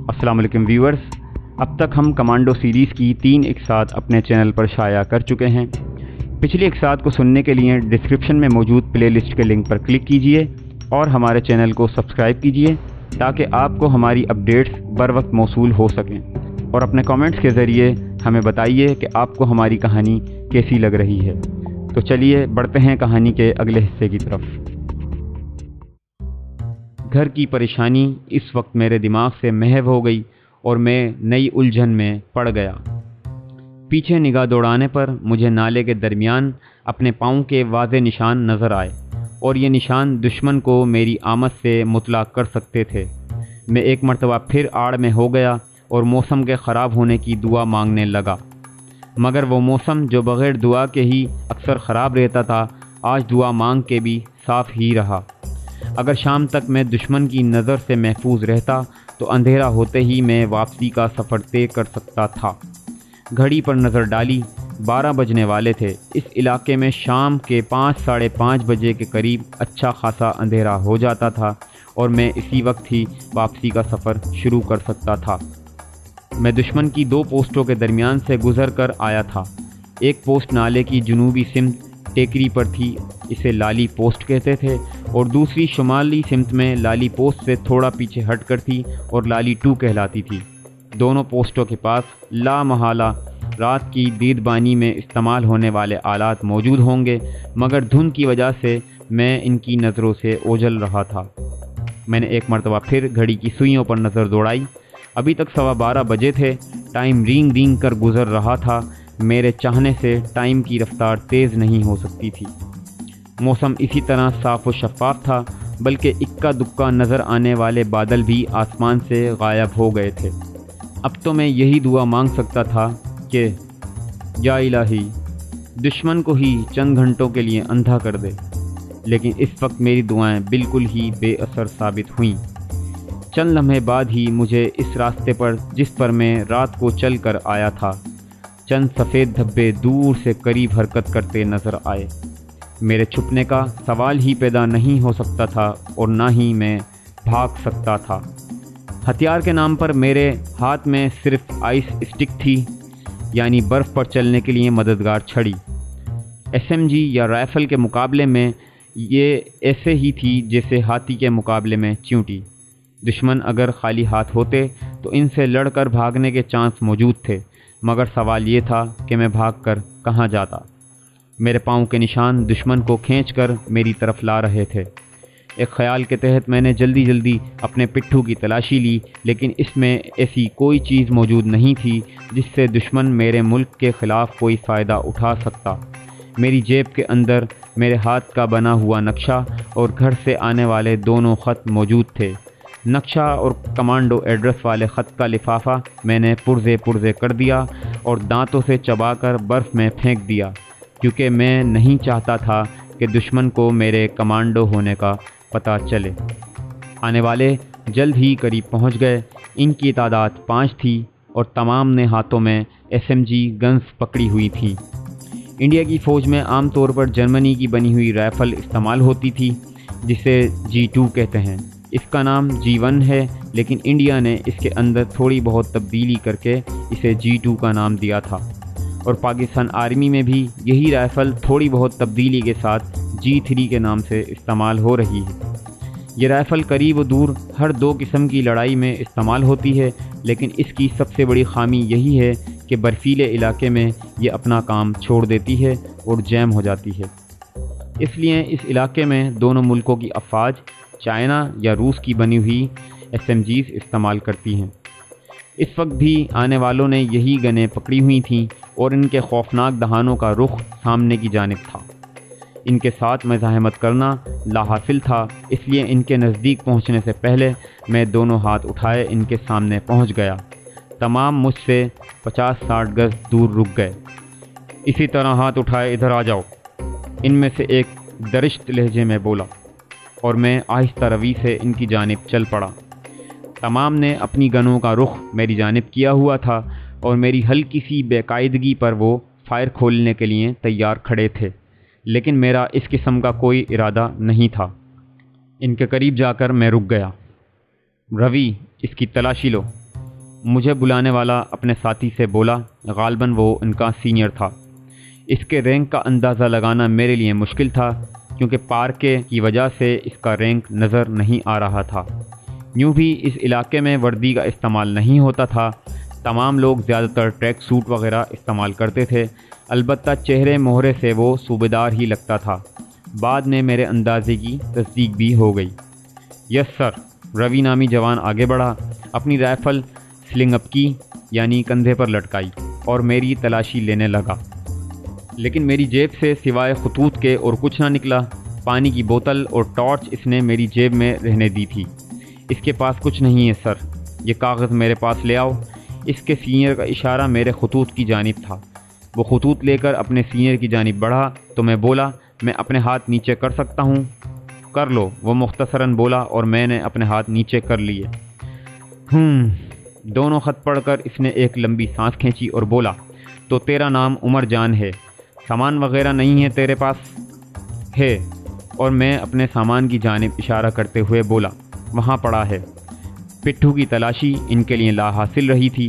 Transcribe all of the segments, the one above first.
السلام علیکم ویورز، اب تک ہم کمانڈو سیریز کی 3 اقساط اپنے چینل پر شائع کر چکے ہیں۔ پچھلی اقساط کو سننے کے لیے ڈسکرپشن میں موجود پلے لسٹ کے لنک پر کلک کیجئے اور ہمارے چینل کو سبسکرائب کیجئے تاکہ آپ کو ہماری اپڈیٹس بر وقت موصول ہو سکیں، اور اپنے کامنٹس کے ذریعے ہمیں بتائیے کہ آپ کو ہماری کہانی کیسی لگ رہی ہے۔ تو چلیے بڑھتے ہیں کہانی کے اگلے حصے کی طرف۔ گھر کی پریشانی اس وقت میرے دماغ سے محو ہو گئی اور میں نئی الجھن میں پڑ گیا۔ پیچھے نگاہ دوڑانے پر مجھے نالے کے درمیان اپنے پاؤں کے واضح نشان نظر آئے، اور یہ نشان دشمن کو میری آمد سے مطلع کر سکتے تھے۔ میں ایک مرتبہ پھر آڑ میں ہو گیا اور موسم کے خراب ہونے کی دعا مانگنے لگا، مگر وہ موسم جو بغیر دعا کے ہی اکثر خراب رہتا تھا، آج دعا مانگ کے بھی صاف ہی رہا۔ اگر شام تک میں دشمن کی نظر سے محفوظ رہتا تو اندھیرا ہوتے ہی میں واپسی کا سفر طے کر سکتا تھا۔ گھڑی پر نظر ڈالی، 12 بجنے والے تھے۔ اس علاقے میں شام کے 5 ساڑھے 5 بجے کے قریب اچھا خاصا اندھیرا ہو جاتا تھا اور میں اسی وقت ہی واپسی کا سفر شروع کر سکتا تھا۔ میں دشمن کی 2 پوسٹوں کے درمیان سے گزر کر آیا تھا۔ ایک پوسٹ نالے کی جنوبی سمت ٹیکری پر تھی، اسے لالی پوسٹ کہتے تھے، اور دوسری شمالی سمت میں لالی پوسٹ سے تھوڑا پیچھے ہٹ کر تھی اور لالی 2 کہلاتی تھی۔ دونوں پوسٹوں کے پاس لا محالہ رات کی دیدبانی میں استعمال ہونے والے آلات موجود ہوں گے، مگر دھند کی وجہ سے میں ان کی نظروں سے اوجھل رہا تھا۔ میں نے ایک مرتبہ پھر گھڑی کی سوئیوں پر نظر دوڑائی۔ ابھی تک 12:15 بجے تھے۔ ٹائم رینگ رینگ کر گزر رہا تھا۔ میرے چاہنے سے ٹائم کی رفتار تیز نہیں ہو سکتی تھی۔ موسم اسی طرح صاف و شفاف تھا، بلکہ اکا دکا نظر آنے والے بادل بھی آسمان سے غائب ہو گئے تھے۔ اب تو میں یہی دعا مانگ سکتا تھا کہ یا الہی، دشمن کو ہی چند گھنٹوں کے لیے اندھا کر دے، لیکن اس وقت میری دعائیں بالکل ہی بے اثر ثابت ہوئیں۔ چند لمحے بعد ہی مجھے اس راستے پر جس پر میں رات کو چل کر آیا تھا، چند سفید دھبے دور سے قریب حرکت کرتے نظر آئے۔ میرے چھپنے کا سوال ہی پیدا نہیں ہو سکتا تھا اور نہ ہی میں بھاگ سکتا تھا۔ ہتھیار کے نام پر میرے ہاتھ میں صرف آئس اسٹک تھی، یعنی برف پر چلنے کے لیے مددگار چھڑی۔ SMG یا رائفل کے مقابلے میں یہ ایسے ہی تھی جیسے ہاتھی کے مقابلے میں چیونٹی۔ دشمن اگر خالی ہاتھ ہوتے تو ان سے لڑ کر بھاگنے کے چانس موجود تھے، مگر سوال یہ تھا کہ میں بھاگ کر کہاں جاتا۔ میرے پاؤں کے نشان دشمن کو کھینچ کر میری طرف لا رہے تھے۔ ایک خیال کے تحت میں نے جلدی اپنے پٹھوں کی تلاشی لی، لیکن اس میں ایسی کوئی چیز موجود نہیں تھی جس سے دشمن میرے ملک کے خلاف کوئی فائدہ اٹھا سکتا۔ میری جیب کے اندر میرے ہاتھ کا بنا ہوا نقشہ اور گھر سے آنے والے دونوں خط موجود تھے۔ نقشہ اور کمانڈو ایڈریس والے خط کا لفافہ میں نے پرزے کر دیا اور دانتوں سے چبا کر برف میں پھینک دیا، کیونکہ میں نہیں چاہتا تھا کہ دشمن کو میرے کمانڈو ہونے کا پتہ چلے۔ آنے والے جلد ہی قریب پہنچ گئے۔ ان کی تعداد 5 تھی اور تمام نے ہاتھوں میں SMG گنز پکڑی ہوئی تھیں۔ انڈیا کی فوج میں عام طور پر جرمنی کی بنی ہوئی رائفل استعمال ہوتی تھی، جسے G2 کہتے ہیں۔ اس کا نام G1 ہے، لیکن انڈیا نے اس کے اندر تھوڑی بہت تبدیلی کر کے اسے G2 کا نام دیا تھا، اور پاکستان آرمی میں بھی یہی رائفل تھوڑی بہت تبدیلی کے ساتھ G3 کے نام سے استعمال ہو رہی ہے۔ یہ رائفل قریب و دور ہر 2 قسم کی لڑائی میں استعمال ہوتی ہے، لیکن اس کی سب سے بڑی خامی یہی ہے کہ برفیلے علاقے میں یہ اپنا کام چھوڑ دیتی ہے اور جیم ہو جاتی ہے۔ اس لیے اس علاقے میں دونوں ملکوں کی افواج چائنا یا روس کی بنی ہوئی SMGs استعمال کرتی ہیں۔ اس وقت بھی آنے والوں نے یہی گنیں پکڑی ہوئی تھیں اور ان کے خوفناک دہانوں کا رخ سامنے کی جانب تھا۔ ان کے ساتھ مزاحمت کرنا لا حاصل تھا، اس لیے ان کے نزدیک پہنچنے سے پہلے میں دونوں ہاتھ اٹھائے ان کے سامنے پہنچ گیا۔ تمام مجھ سے 50-60 گز دور رک گئے۔ اسی طرح ہاتھ اٹھائے ادھر آ جاؤ، ان میں سے ایک درشت لہجے میں بولا، اور میں آہستہ روی سے ان کی جانب چل پڑا۔ تمام نے اپنی گنوں کا رخ میری جانب کیا ہوا تھا اور میری ہلکی سی بے قاعدگی پر وہ فائر کھولنے کے لیے تیار کھڑے تھے، لیکن میرا اس قسم کا کوئی ارادہ نہیں تھا۔ ان کے قریب جا کر میں رک گیا۔ روی، اس کی تلاشی لو، مجھے بلانے والا اپنے ساتھی سے بولا، غالباً وہ ان کا سینئر تھا۔ اس کے رینک کا اندازہ لگانا میرے لیے مشکل تھا کیونکہ پارکے کی وجہ سے اس کا رینک نظر نہیں آ رہا تھا۔ یوں بھی اس علاقے میں وردی کا استعمال نہیں ہوتا تھا، تمام لوگ زیادہ تر ٹریک سوٹ وغیرہ استعمال کرتے تھے، البتہ چہرے مہرے سے وہ صوبیدار ہی لگتا تھا۔ بعد میں میرے اندازے کی تصدیق بھی ہو گئی۔ یس سر، روی نامی جوان آگے بڑھا، اپنی رائفل سلنگ اپ کی یعنی کندھے پر لٹکائی اور میری تلاشی لینے لگا، لیکن میری جیب سے سوائے خطوط کے اور کچھ نہ نکلا۔ پانی کی بوتل اور ٹارچ اس نے میری جیب میں رہنے دی تھی۔ اس کے پاس کچھ نہیں ہے سر، یہ کاغذ میرے پاس لے آؤ۔ اس کے سینئر کا اشارہ میرے خطوط کی جانب تھا۔ وہ خطوط لے کر اپنے سینئر کی جانب بڑھا تو میں بولا، میں اپنے ہاتھ نیچے کر سکتا ہوں؟ کر لو، وہ مختصراً بولا اور میں نے اپنے ہاتھ نیچے کر لیے۔ دونوں خط پڑھ کر اس نے ایک لمبی سانس کھینچی اور بولا، تو تیرا نام عمر جان ہے، سامان وغیرہ نہیں ہے تیرے پاس؟ ہے، اور میں اپنے سامان کی جانب اشارہ کرتے ہوئے بولا، وہاں پڑا ہے۔ پٹھو کی تلاشی ان کے لیے لا حاصل رہی تھی۔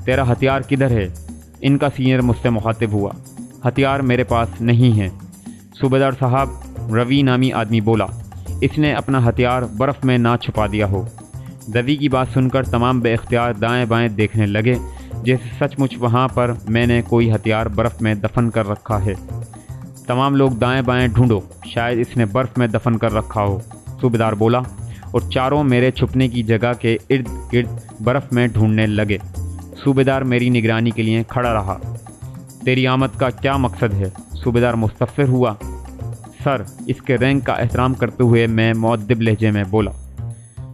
تیرا ہتھیار کدھر ہے؟ ان کا سینئر مجھ سے مخاطب ہوا۔ ہتھیار میرے پاس نہیں ہے صوبیدار صاحب، روی نامی آدمی بولا، اس نے اپنا ہتھیار برف میں نہ چھپا دیا ہو۔ روی کی بات سن کر تمام بے اختیار دائیں بائیں دیکھنے لگے، جیسے سچ مچ وہاں پر میں نے کوئی ہتھیار برف میں دفن کر رکھا ہے۔ تمام لوگ دائیں بائیں ڈھونڈو، شاید اس نے برف میں دفن کر رکھا ہو، صوبیدار بولا، اور چاروں میرے چھپنے کی جگہ کے ارد گرد برف میں ڈھونڈنے لگے۔ صوبیدار میری نگرانی کے لیے کھڑا رہا۔ تیری آمد کا کیا مقصد ہے؟ صوبیدار مستفسر ہوا۔ سر، اس کے رینک کا احترام کرتے ہوئے میں مؤدب لہجے میں بولا،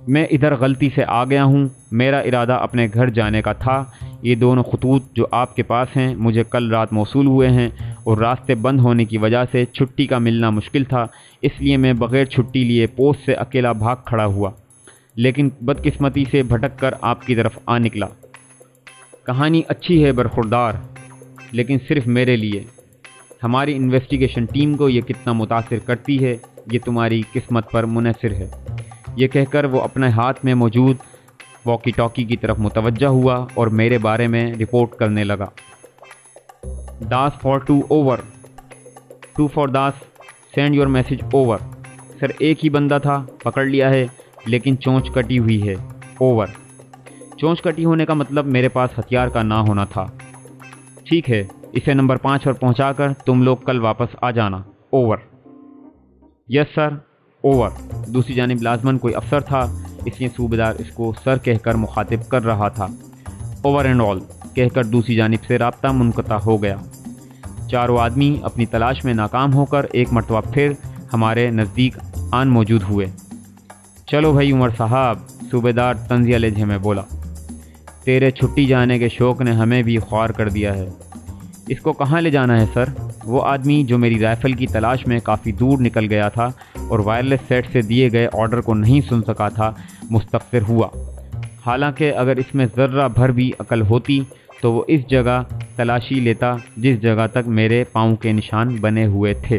میں ادھر غلطی سے آ گیا ہوں، میرا ارادہ اپنے گھر جانے کا تھا۔ یہ دونوں خطوط جو آپ کے پاس ہیں مجھے کل رات موصول ہوئے ہیں اور راستے بند ہونے کی وجہ سے چھٹی کا ملنا مشکل تھا، اس لیے میں بغیر چھٹی لیے پوسٹ سے اکیلا بھاگ کھڑا ہوا، لیکن بدقسمتی سے بھٹک کر آپ کی طرف آ نکلا۔ کہانی اچھی ہے برخوردار، لیکن صرف میرے لیے۔ ہماری انویسٹیگیشن ٹیم کو یہ کتنا متاثر کرتی ہے یہ تمہاری قسمت پر منحصر ہے۔ یہ کہہ کر وہ اپنے ہاتھ میں موجود واکی ٹاکی کی طرف متوجہ ہوا اور میرے بارے میں رپورٹ کرنے لگا۔ This for 2 over, 2 for this, send your message over. Sir, ایک ہی بندہ تھا، پکڑ لیا ہے، لیکن چونچ کٹی ہوئی ہے، اوور۔ چونچ کٹی ہونے کا مطلب میرے پاس ہتھیار کا نہ ہونا تھا۔ ٹھیک ہے، اسے نمبر 5 پر پہنچا کر تم لوگ کل واپس آ جانا، اوور۔ یس سر، اوور۔ دوسری جانب لازماً کوئی افسر تھا، اس لیے صوبیدار اس کو سر کہہ کر مخاطب کر رہا تھا۔ اوور اینڈ آل کہہ کر دوسری جانب سے رابطہ منقطع ہو گیا۔ چاروں آدمی اپنی تلاش میں ناکام ہو کر ایک مرتبہ پھر ہمارے نزدیک آن موجود ہوئے۔ چلو بھائی عمر صاحب، صوبیدار طنزیہ لہجے میں بولا، تیرے چھٹی جانے کے شوق نے ہمیں بھی خوار کر دیا ہے۔ اس کو کہاں لے جانا ہے سر؟ وہ آدمی جو میری رائفل کی تلاش میں کافی دور نکل گیا تھا اور وائرلیس سیٹ سے دیے گئے آرڈر کو نہیں سن سکا تھا، مستفسر ہوا۔ حالانکہ اگر اس میں ذرہ بھر بھی عقل ہوتی تو وہ اس جگہ تلاشی لیتا جس جگہ تک میرے پاؤں کے نشان بنے ہوئے تھے۔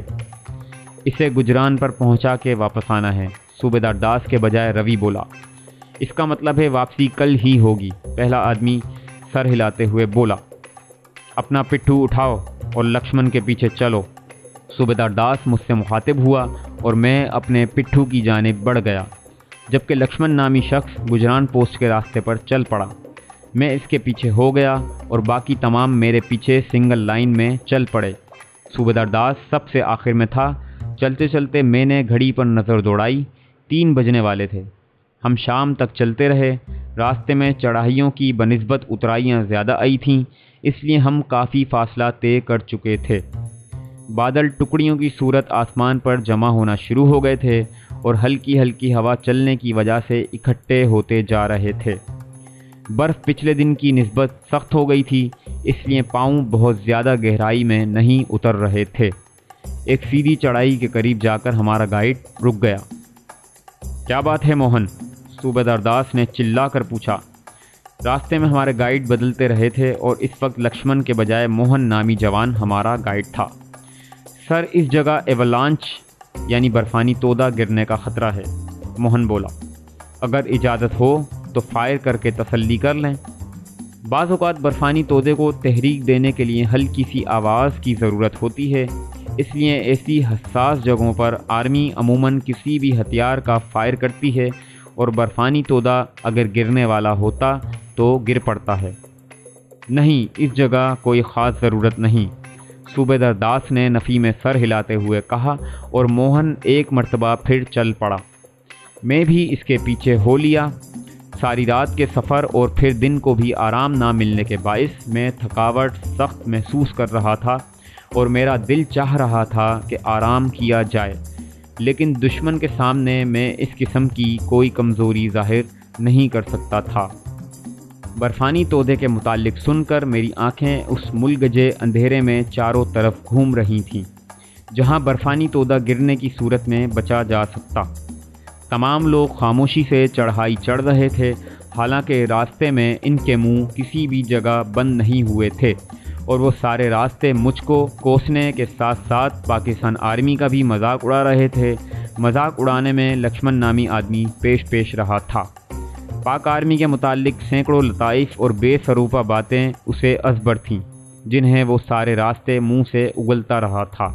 اسے گجران پر پہنچا کے واپس آنا ہے، صوبیدار داس کے بجائے روی بولا۔ اس کا مطلب ہے واپسی کل ہی ہوگی، پہلا آدمی سر ہلاتے ہوئے بولا۔ اپنا پٹھو اٹھاؤ اور لکشمن کے پیچھے چلو۔ صوبیدار داس مجھ سے مخاطب ہوا اور میں اپنے پٹھو کی جانب بڑھ گیا، جبکہ لکشمن نامی شخص گجران پوسٹ کے راستے پر چل پڑا۔ میں اس کے پیچھے ہو گیا اور باقی تمام میرے پیچھے سنگل لائن میں چل پڑے۔ صوبیدار داس سب سے آخر میں تھا۔ چلتے چلتے میں نے گھڑی پر نظر دوڑائی، 3 بجنے والے تھے۔ ہم شام تک چلتے رہے۔ راستے میں چڑھائیوں کی بنسبت اترائیاں زیادہ آئی تھیں، اس لیے ہم کافی فاصلہ طے کر چکے تھے۔ بادل ٹکڑیوں کی صورت آسمان پر جمع ہونا شروع ہو گئے تھے اور ہلکی ہلکی ہوا چلنے کی وجہ سے اکٹھے ہوتے جا رہے تھے۔ برف پچھلے دن کی نسبت سخت ہو گئی تھی، اس لیے پاؤں بہت زیادہ گہرائی میں نہیں اتر رہے تھے۔ ایک سیدھی چڑھائی کے قریب جا کر ہمارا گائیڈ رک گیا۔ کیا بات ہے موہن؟ صوبیدار داس نے چلا کر پوچھا۔ راستے میں ہمارے گائیڈ بدلتے رہے تھے اور اس وقت لکشمن کے بجائے موہن نامی جوان ہمارا گائیڈ تھا۔ سر، اس جگہ ایولانچ یعنی برفانی تودہ گرنے کا خطرہ ہے، موہن بولا۔ اگر اجازت ہو تو فائر کر کے تسلی کر لیں۔ بعض اوقات برفانی تودے کو تحریک دینے کے لیے ہلکی سی آواز کی ضرورت ہوتی ہے، اس لیے ایسی حساس جگہوں پر آرمی عموماً کسی بھی ہتھیار کا فائر کرتی ہے اور برفانی تودا اگر گرنے والا ہوتا تو گر پڑتا ہے۔ نہیں، اس جگہ کوئی خاص ضرورت نہیں، صوبیدار داس نے نفی میں سر ہلاتے ہوئے کہا، اور موہن ایک مرتبہ پھر چل پڑا۔ میں بھی اس کے پیچھے ہو لیا۔ ساری رات کے سفر اور پھر دن کو بھی آرام نہ ملنے کے باعث میں تھکاوٹ سخت محسوس کر رہا تھا اور میرا دل چاہ رہا تھا کہ آرام کیا جائے، لیکن دشمن کے سامنے میں اس قسم کی کوئی کمزوری ظاہر نہیں کر سکتا تھا۔ برفانی تودے کے متعلق سن کر میری آنکھیں اس ملگجے اندھیرے میں چاروں طرف گھوم رہی تھیں جہاں برفانی تودا گرنے کی صورت میں بچا جا سکتا۔ تمام لوگ خاموشی سے چڑھائی چڑھ رہے تھے، حالانکہ راستے میں ان کے منہ کسی بھی جگہ بند نہیں ہوئے تھے، اور وہ سارے راستے مجھ کو کوسنے کے ساتھ ساتھ پاکستان آرمی کا بھی مذاق اڑا رہے تھے۔ مذاق اڑانے میں لکشمن نامی آدمی پیش رہا تھا۔ پاک آرمی کے متعلق سینکڑوں لطائف اور بے سروپا باتیں اسے ازبر تھیں، جنہیں وہ سارے راستے منہ سے اگلتا رہا تھا،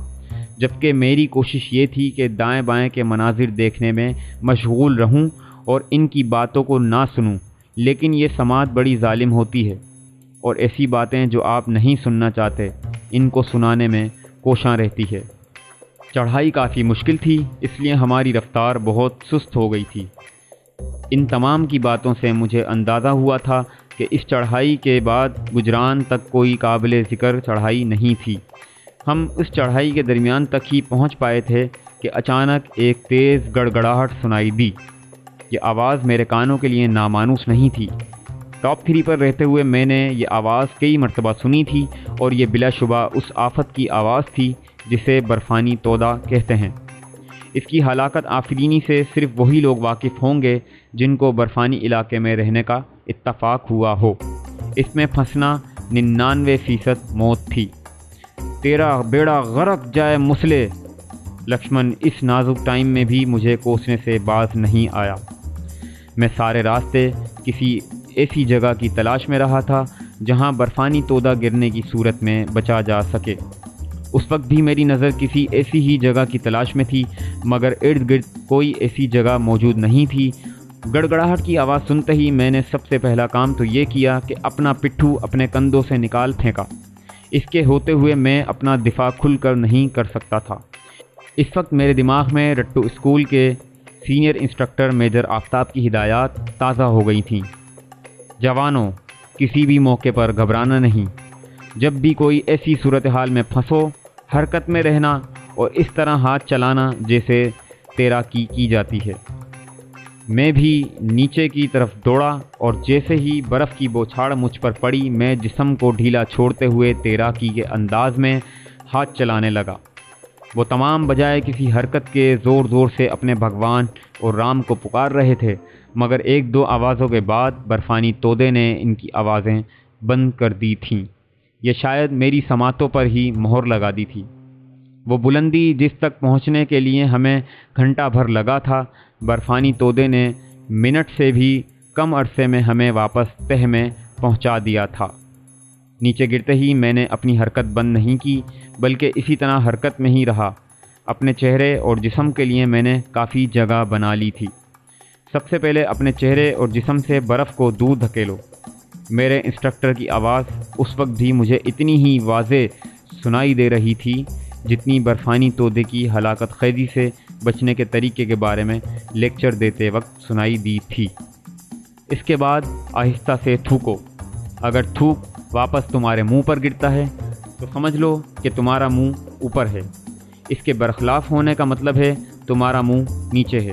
جبکہ میری کوشش یہ تھی کہ دائیں بائیں کے مناظر دیکھنے میں مشغول رہوں اور ان کی باتوں کو نہ سنوں، لیکن یہ سماعت بڑی ظالم ہوتی ہے، اور ایسی باتیں جو آپ نہیں سننا چاہتے ان کو سنانے میں کوشاں رہتی ہے۔ چڑھائی کافی مشکل تھی، اس لیے ہماری رفتار بہت سست ہو گئی تھی۔ ان تمام کی باتوں سے مجھے اندازہ ہوا تھا کہ اس چڑھائی کے بعد گجران تک کوئی قابل ذکر چڑھائی نہیں تھی۔ ہم اس چڑھائی کے درمیان تک ہی پہنچ پائے تھے کہ اچانک ایک تیز گڑگڑاہٹ سنائی دی۔ یہ آواز میرے کانوں کے لیے نامانوس نہیں تھی۔ ٹاپ 3 پر رہتے ہوئے میں نے یہ آواز کئی مرتبہ سنی تھی، اور یہ بلا شبہ اس آفت کی آواز تھی جسے برفانی تودا کہتے ہیں۔ اس کی ہلاکت آفرینی سے صرف وہی لوگ واقف ہوں گے جن کو برفانی علاقے میں رہنے کا اتفاق ہوا ہو۔ اس میں پھنسنا 99% موت تھی۔ تیرا بیڑا غرق جائے مسلے، لکشمن اس نازک ٹائم میں بھی مجھے کوسنے سے باز نہیں آیا۔ میں سارے راستے کسی ایسی جگہ کی تلاش میں رہا تھا جہاں برفانی تودا گرنے کی صورت میں بچا جا سکے۔ اس وقت بھی میری نظر کسی ایسی ہی جگہ کی تلاش میں تھی، مگر ارد گرد کوئی ایسی جگہ موجود نہیں تھی۔ گڑگڑاہٹ کی آواز سنتے ہی میں نے سب سے پہلا کام تو یہ کیا کہ اپنا پٹھو اپنے کندھوں سے نکال پھینکا۔ اس کے ہوتے ہوئے میں اپنا دفاع کھل کر نہیں کر سکتا تھا۔ اس وقت میرے دماغ میں رٹو اسکول کے سینئر انسٹرکٹر میجر آفتاب کی ہدایات تازہ ہو گئی تھیں۔ جوانوں، کسی بھی موقع پر گھبرانا نہیں۔ جب بھی کوئی ایسی صورتحال میں پھنسو، حرکت میں رہنا اور اس طرح ہاتھ چلانا جیسے تیراکی کی جاتی ہے۔ میں بھی نیچے کی طرف دوڑا، اور جیسے ہی برف کی بوچھاڑ مجھ پر پڑی میں جسم کو ڈھیلا چھوڑتے ہوئے تیراکی کے انداز میں ہاتھ چلانے لگا۔ وہ تمام بجائے کسی حرکت کے زور زور سے اپنے بھگوان اور رام کو پکار رہے تھے، مگر 1-2 آوازوں کے بعد برفانی تودے نے ان کی آوازیں بند کر دی تھیں۔ یہ شاید میری سماعتوں پر ہی مہر لگا دی تھی۔ وہ بلندی جس تک پہنچنے کے لیے ہمیں گھنٹہ بھر لگا تھا، برفانی تودے نے منٹ سے بھی کم عرصے میں ہمیں واپس تہ میں پہنچا دیا تھا۔ نیچے گرتے ہی میں نے اپنی حرکت بند نہیں کی، بلکہ اسی طرح حرکت میں ہی رہا۔ اپنے چہرے اور جسم کے لیے میں نے کافی جگہ بنا لی تھی۔ سب سے پہلے اپنے چہرے اور جسم سے برف کو دور دھکیلو۔ میرے انسٹرکٹر کی آواز اس وقت بھی مجھے اتنی ہی واضح سنائی دے رہی تھی جتنی برفانی تودے کی ہلاکت خیزی سے بچنے کے طریقے کے بارے میں لیکچر دیتے وقت سنائی دی تھی۔ اس کے بعد آہستہ سے تھوکو۔ اگر تھوک واپس تمہارے منہ پر گرتا ہے تو سمجھ لو کہ تمہارا منہ اوپر ہے۔ اس کے برخلاف ہونے کا مطلب ہے تمہارا منہ نیچے ہے۔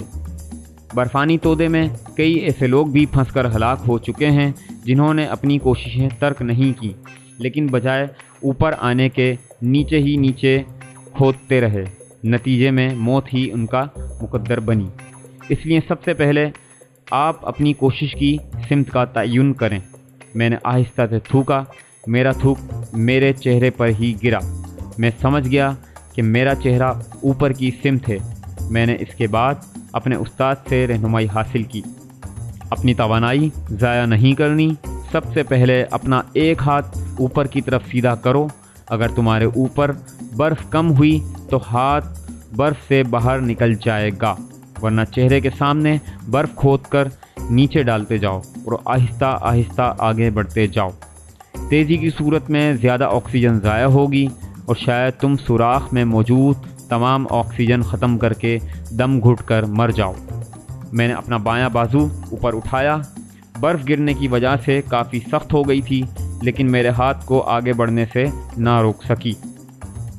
برفانی تودے میں کئی ایسے لوگ بھی پھنس کر ہلاک ہو چکے ہیں جنہوں نے اپنی کوششیں ترک نہیں کی، لیکن بجائے اوپر آنے کے نیچے ہی نیچے کھودتے رہے۔ نتیجے میں موت ہی ان کا مقدر بنی۔ اس لیے سب سے پہلے آپ اپنی کوشش کی سمت کا تعین کریں۔ میں نے آہستہ سے تھوکا۔ میرا تھوک میرے چہرے پر ہی گرا۔ میں سمجھ گیا کہ میرا چہرہ اوپر کی سمت ہے۔ میں نے اس کے بعد اپنے استاد سے رہنمائی حاصل کی۔ اپنی توانائی ضائع نہیں کرنی، سب سے پہلے اپنا ایک ہاتھ اوپر کی طرف سیدھا کرو۔ اگر تمہارے اوپر برف کم ہوئی تو ہاتھ برف سے باہر نکل جائے گا، ورنہ چہرے کے سامنے برف کھود کر نیچے ڈالتے جاؤ اور آہستہ آہستہ آگے بڑھتے جاؤ۔ تیزی کی صورت میں زیادہ آکسیجن ضائع ہوگی اور شاید تم سوراخ میں موجود تمام آکسیجن ختم کر کے دم گھٹ کر مر جاؤ۔ میں نے اپنا بایاں بازو اوپر اٹھایا۔ برف گرنے کی وجہ سے کافی سخت ہو گئی تھی، لیکن میرے ہاتھ کو آگے بڑھنے سے نہ روک سکی۔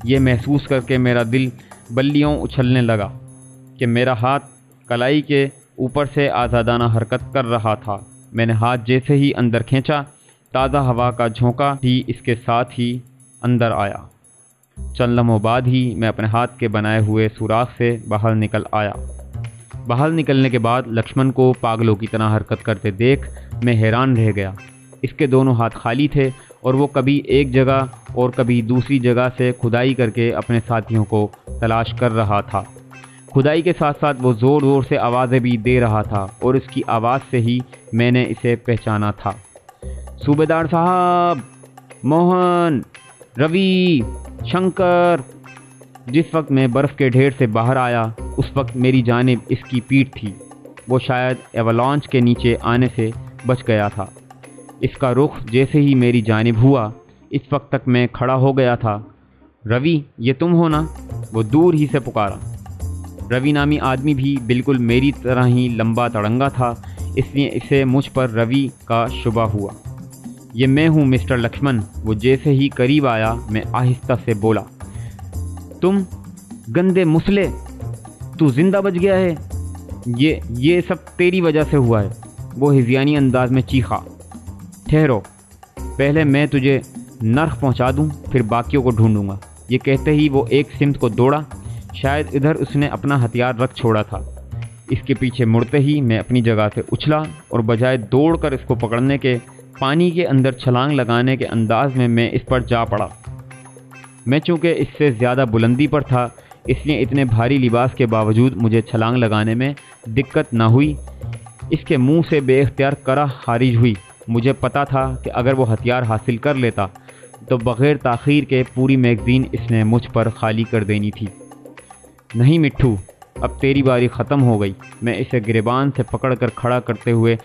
یہ محسوس کر کے میرا دل بلیوں اچھلنے لگا کہ میرا ہاتھ کلائی کے اوپر سے آزادانہ حرکت کر رہا تھا۔ میں نے ہاتھ جیسے ہی اندر کھینچا، تازہ ہوا کا جھونکا بھی اس کے ساتھ ہی اندر آیا۔ چند لمحوں بعد ہی میں اپنے ہاتھ کے بنائے ہوئے سوراخ سے باہر نکل آیا۔ باہر نکلنے کے بعد لکشمن کو پاگلوں کی طرح حرکت کرتے دیکھ میں حیران رہ گیا۔ اس کے دونوں ہاتھ خالی تھے اور وہ کبھی ایک جگہ اور کبھی دوسری جگہ سے کھدائی کر کے اپنے ساتھیوں کو تلاش کر رہا تھا۔ کھدائی کے ساتھ ساتھ وہ زور زور سے آوازیں بھی دے رہا تھا اور اس کی آواز سے ہی میں نے اسے پہچانا تھا۔ صوبیدار صاحب، موہن، روی، شنکر۔ جس وقت میں برف کے ڈھیر سے باہر آیا اس وقت میری جانب اس کی پیٹھ تھی۔ وہ شاید ایوالانچ کے نیچے آنے سے بچ گیا تھا۔ اس کا رخ جیسے ہی میری جانب ہوا، اس وقت تک میں کھڑا ہو گیا تھا۔ روی، یہ تم ہو نا؟ وہ دور ہی سے پکارا۔ روی نامی آدمی بھی بالکل میری طرح ہی لمبا تڑنگا تھا، اس لیے اسے مجھ پر روی کا شبہ ہوا۔ یہ میں ہوں مسٹر لکشمن۔ وہ جیسے ہی قریب آیا میں آہستہ سے بولا، تم گندے مسلے، تو زندہ بچ گیا ہے؟ یہ سب تیری وجہ سے ہوا ہے۔ وہ ہذیانی انداز میں چیخا۔ ٹھہرو، پہلے میں تجھے نرخ پہنچا دوں، پھر باقیوں کو ڈھونڈوں گا۔ یہ کہتے ہی وہ ایک سمت کو دوڑا۔ شاید ادھر اس نے اپنا ہتھیار رکھ چھوڑا تھا۔ اس کے پیچھے مڑتے ہی میں اپنی جگہ سے اچھلا اور بجائے دوڑ کر اس کو پکڑنے کے، پانی کے اندر چھلانگ لگانے کے انداز میں اس پر جا پڑا۔ میں چونکہ اس سے زیادہ بلندی پر تھا، اس لیے اتنے بھاری لباس کے باوجود مجھے چھلانگ لگانے میں دقت نہ ہوئی۔ اس کے منہ سے بے اختیار کرا خارج ہوئی۔ مجھے پتا تھا کہ اگر وہ ہتھیار حاصل کر لیتا تو بغیر تاخیر کے پوری میگزین اس نے مجھ پر خالی کر دینی تھی۔ نہیں مٹھو، اب تیری باری ختم ہو گئی، میں اسے گریبان سے پکڑ کر کھڑا کرتے ہوئے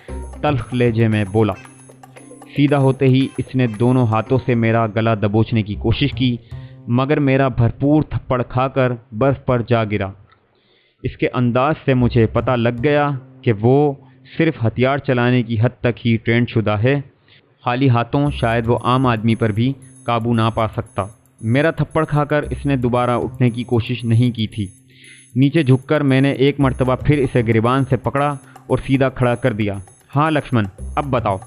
تلخ لہجے میں بولا۔ سیدھا ہوتے ہی اس نے دونوں ہاتھوں سے میرا گلا دبوچنے کی کوشش کی، مگر میرا بھرپور تھپڑ کھا کر برف پر جا گرا۔ اس کے انداز سے مجھے پتہ لگ گیا کہ وہ صرف ہتھیار چلانے کی حد تک ہی ٹرینڈ شدہ ہے، خالی ہاتھوں شاید وہ عام آدمی پر بھی قابو نہ پا سکتا۔ میرا تھپڑ کھا کر اس نے دوبارہ اٹھنے کی کوشش نہیں کی تھی۔ نیچے جھک کر میں نے ایک مرتبہ پھر اسے گریبان سے پکڑا اور سیدھا کھڑا کر دیا۔ ہاں لکشمن، اب بتاؤ،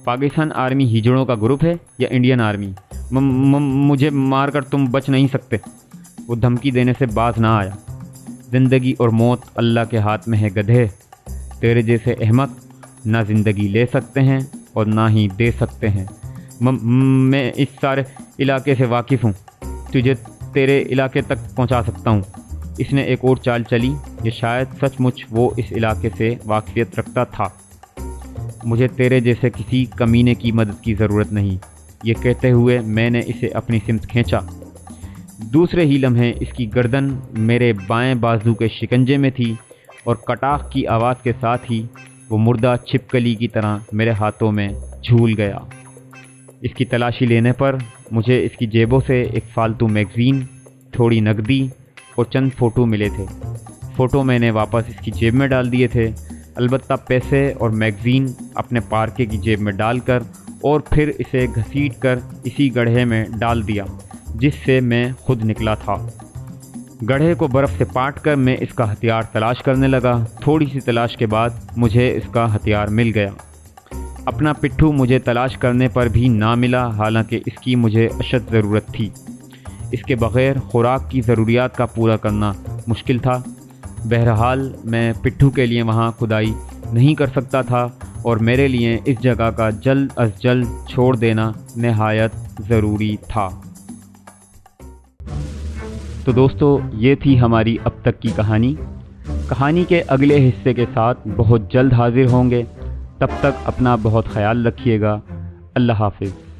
پاکستان آرمی ہجڑوں کا گروپ ہے یا انڈین آرمی؟ مجھے مار کر تم بچ نہیں سکتے۔ وہ دھمکی دینے سے باز نہ آیا۔ زندگی اور موت اللہ کے ہاتھ میں ہے گدھے۔ تیرے جیسے احمق نہ زندگی لے سکتے ہیں اور نہ ہی دے سکتے ہیں۔ میں اس سارے علاقے سے واقف ہوں، تجھے تیرے علاقے تک پہنچا سکتا ہوں۔ اس نے ایک اور چال چلی، یہ شاید سچ مچ وہ اس علاقے سے واقفیت رکھتا تھا۔ مجھے تیرے جیسے کسی کمینے کی مدد کی ضرورت نہیں، یہ کہتے ہوئے میں نے اسے اپنی سمت کھینچا۔ دوسرے ہی لمحے اس کی گردن میرے بائیں بازو کے شکنجے میں تھی اور کٹاخ کی آواز کے ساتھ ہی وہ مردہ چھپکلی کی طرح میرے ہاتھوں میں جھول گیا۔ اس کی تلاشی لینے پر مجھے اس کی جیبوں سے ایک فالتو میگزین، تھوڑی نقدی اور چند فوٹو ملے تھے۔ فوٹو میں نے واپس اس کی جیب میں ڈال دیے تھے، البتہ پیسے اور میگزین اپنے پارکے کی جیب میں ڈال کر اور پھر اسے گھسیٹ کر اسی گڑھے میں ڈال دیا جس سے میں خود نکلا تھا۔ گڑھے کو برف سے پاٹ کر میں اس کا ہتھیار تلاش کرنے لگا۔ تھوڑی سی تلاش کے بعد مجھے اس کا ہتھیار مل گیا۔ اپنا پٹھو مجھے تلاش کرنے پر بھی نہ ملا، حالانکہ اس کی مجھے اشد ضرورت تھی۔ اس کے بغیر خوراک کی ضروریات کا پورا کرنا مشکل تھا۔ بہرحال میں پٹھو کے لیے وہاں کھدائی نہیں کر سکتا تھا اور میرے لیے اس جگہ کا جلد از جلد چھوڑ دینا نہایت ضروری تھا۔ تو دوستو، یہ تھی ہماری اب تک کی کہانی۔ کہانی کے اگلے حصے کے ساتھ بہت جلد حاضر ہوں گے۔ تب تک اپنا بہت خیال رکھیے گا۔ اللہ حافظ۔